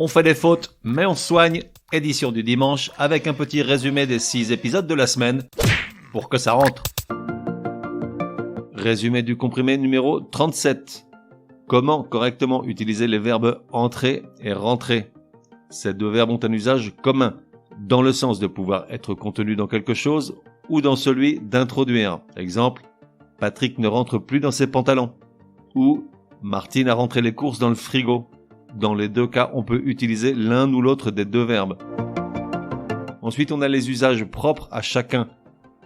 On fait des fautes, mais on se soigne. Édition du dimanche avec un petit résumé des 6 épisodes de la semaine pour que ça rentre. Résumé du comprimé numéro 37. Comment correctement utiliser les verbes entrer et rentrer? Ces deux verbes ont un usage commun, dans le sens de pouvoir être contenu dans quelque chose ou dans celui d'introduire. Exemple, Patrick ne rentre plus dans ses pantalons. Ou Martine a rentré les courses dans le frigo. Dans les deux cas, on peut utiliser l'un ou l'autre des deux verbes. Ensuite, on a les usages propres à chacun.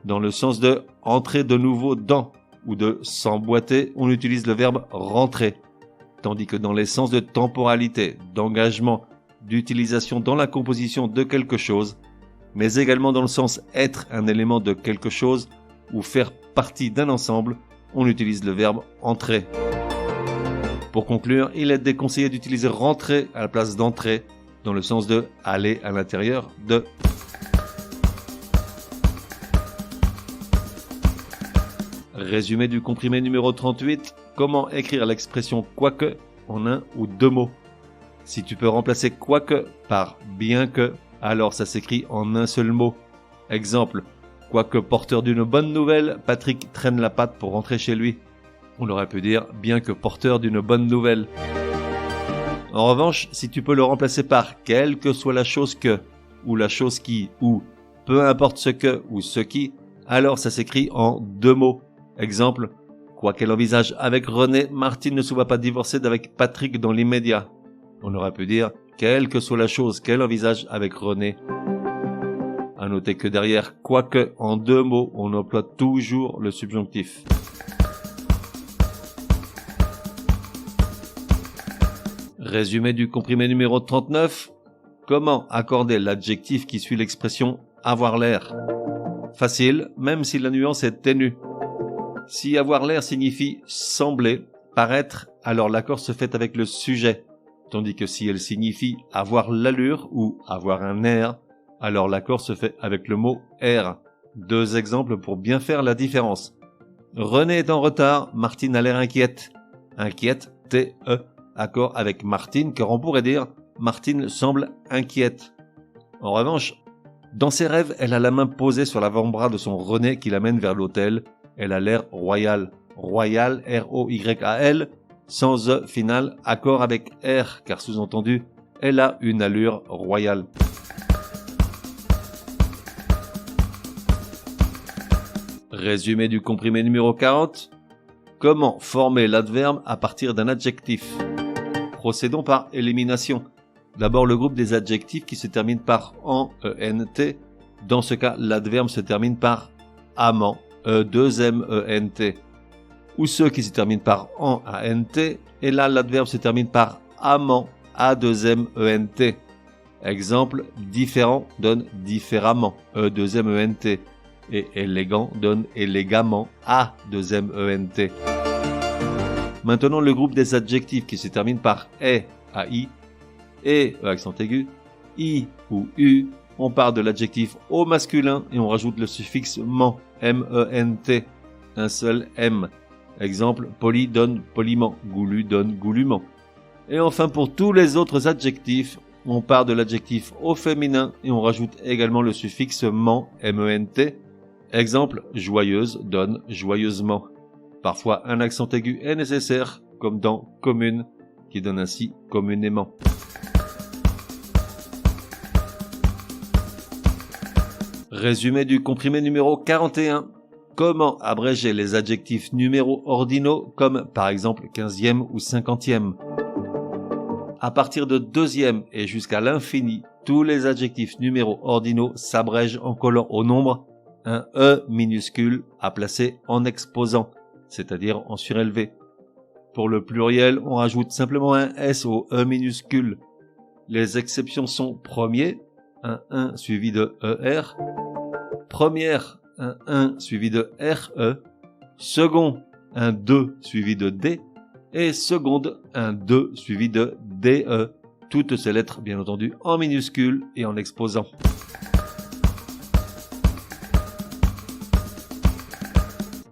Dans le sens de entrer de nouveau dans ou de s'emboîter, on utilise le verbe rentrer. Tandis que dans les sens de temporalité, d'engagement, d'utilisation dans la composition de quelque chose, mais également dans le sens être un élément de quelque chose ou faire partie d'un ensemble, on utilise le verbe entrer. Pour conclure, il est déconseillé d'utiliser rentrer à la place d'entrer, dans le sens de aller à l'intérieur de. Résumé du comprimé numéro 38. Comment écrire l'expression quoique en un ou deux mots? Si tu peux remplacer quoique par bien que, alors ça s'écrit en un seul mot. Exemple, quoique porteur d'une bonne nouvelle, Patrick traîne la patte pour rentrer chez lui. On aurait pu dire bien que porteur d'une bonne nouvelle. En revanche, si tu peux le remplacer par quelle que soit la chose que, ou la chose qui, ou peu importe ce que ou ce qui, alors ça s'écrit en deux mots. Exemple, quoi qu'elle envisage avec René, Martine ne se voit pas divorcer d'avec Patrick dans l'immédiat. On aurait pu dire quelle que soit la chose qu'elle envisage avec René. À noter que derrière quoique en deux mots, on emploie toujours le subjonctif. Résumé du comprimé numéro 39. Comment accorder l'adjectif qui suit l'expression avoir l'air? Facile, même si la nuance est ténue. Si avoir l'air signifie sembler, paraître, alors l'accord se fait avec le sujet. Tandis que si elle signifie avoir l'allure ou avoir un air, alors l'accord se fait avec le mot air. Deux exemples pour bien faire la différence. René est en retard, Martine a l'air inquiète. Inquiète, T-E. Accord avec Martine, car on pourrait dire Martine semble inquiète. En revanche, dans ses rêves, elle a la main posée sur l'avant-bras de son René qui l'amène vers l'hôtel. Elle a l'air royal. Royal, R-O-Y-A-L, sans E final, accord avec R, car sous-entendu, elle a une allure royale. Résumé du comprimé numéro 40. Comment former l'adverbe à partir d'un adjectif? Procédons par élimination. D'abord le groupe des adjectifs qui se terminent par en, E-N-T. Dans ce cas, l'adverbe se termine par amant, E-2-M-E-N-T. Ou ceux qui se terminent par en, A-N-T. Et là, l'adverbe se termine par amant, A-2-M-E-N-T. Exemple, différent donne différemment, E-2-M-E-N-T. Et élégant donne élégamment, A-2-M-E-N-T. Maintenant, le groupe des adjectifs qui se terminent par est, AI, et, accent aigu, I ou U, on part de l'adjectif au masculin et on rajoute le suffixe ment, M-E-N-T, un seul M. Exemple, poli donne poliment, goulu donne goulument. Et enfin, pour tous les autres adjectifs, on part de l'adjectif au féminin et on rajoute également le suffixe ment, M-E-N-T. Exemple, joyeuse donne joyeusement. Parfois, un accent aigu est nécessaire, comme dans commune, qui donne ainsi communément. Résumé du comprimé numéro 41. Comment abréger les adjectifs numéros ordinaux, comme par exemple 15e ou 50e? À partir de 2e et jusqu'à l'infini, tous les adjectifs numéros ordinaux s'abrègent en collant au nombre un E minuscule à placer en exposant, c'est-à-dire en surélevé. Pour le pluriel, on rajoute simplement un S au E minuscule. Les exceptions sont premier, un 1 suivi de ER, première, un 1 suivi de RE, second, un 2 suivi de D, et seconde, un 2 suivi de DE, toutes ces lettres bien entendu en minuscule et en exposant.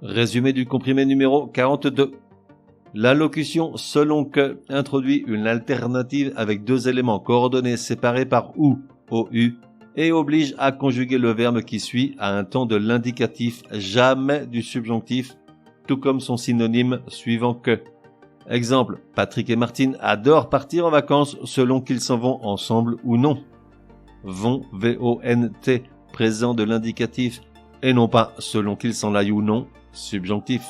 Résumé du comprimé numéro 42. La locution selon que introduit une alternative avec deux éléments coordonnés séparés par ou et oblige à conjuguer le verbe qui suit à un temps de l'indicatif, jamais du subjonctif, tout comme son synonyme suivant que. Exemple, Patrick et Martine adorent partir en vacances selon qu'ils s'en vont ensemble ou non. Vont, V-O-N-T, présent de l'indicatif, et non pas selon qu'ils s'en aillent ou non, subjonctif.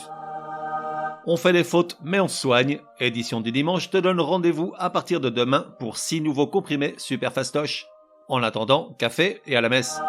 On fait des fautes, mais on se soigne. Édition du dimanche te donne rendez-vous à partir de demain pour 6 nouveaux comprimés super fastoches. En attendant, café et à la messe.